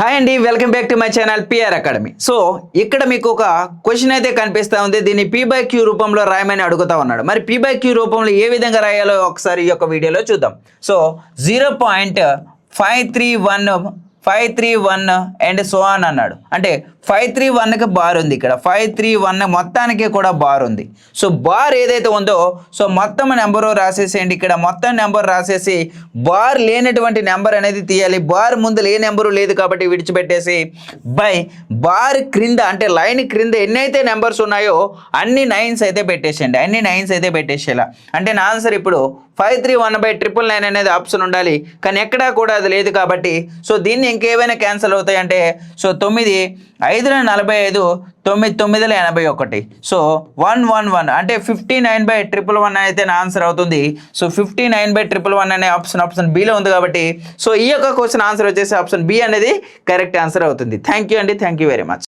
Hi అండి, welcome back to my channel PR academy. So ఇక్కడ మీకు ఒక క్వశ్చన్ అయితే కనిపిస్తూ ఉంది. దీన్ని P/Q రూపంలో రాయమని అడుగుతా ఉన్నాడు. మరి P/Q రూపంలో ఏ విధంగా రాయాలో ఒకసారి ఈ యొక్క వీడియోలో చూద్దాం. సో 0.531 అండ్ సో ఆన్ అన్నాడు. అంటే 531కి బార్ ఉంది. ఇక్కడ 531 మొత్తానికి కూడా బార్ ఉంది. సో బార్ ఏదైతే ఉందో సో మొత్తం నెంబరు రాసేసేయండి. ఇక్కడ మొత్తం నెంబర్ రాసేసి బార్ లేనటువంటి నెంబర్ అనేది తీయాలి. బార్ ముందు ఏ నెంబరు లేదు కాబట్టి విడిచిపెట్టేసి బై బార్ క్రింద అంటే లైన్ క్రింద ఎన్నైతే నెంబర్స్ ఉన్నాయో అన్ని నైన్స్ అయితే పెట్టేసేయండి. అన్ని నైన్స్ అయితే పెట్టేసేలా. అంటే నా ఆన్సర్ ఇప్పుడు 531/999 అనేది ఆప్షన్ ఉండాలి. కానీ ఎక్కడా కూడా అది లేదు కాబట్టి సో దీన్ని ఇంకేమైనా క్యాన్సిల్ అవుతాయి అంటే సో 9 5 45 9 9 81. సో 111 అంటే 59/111 అయితే నా ఆన్సర్ అవుతుంది. సో 59/111 అనే ఆప్షన్ బిలో ఉంది కాబట్టి సో ఈ యొక్క క్వశ్చన్ ఆన్సర్ వచ్చేసి ఆప్షన్ బి అనేది కరెక్ట్ ఆన్సర్ అవుతుంది. థ్యాంక్ యూ అండి, థ్యాంక్ యూ వెరీ మచ్.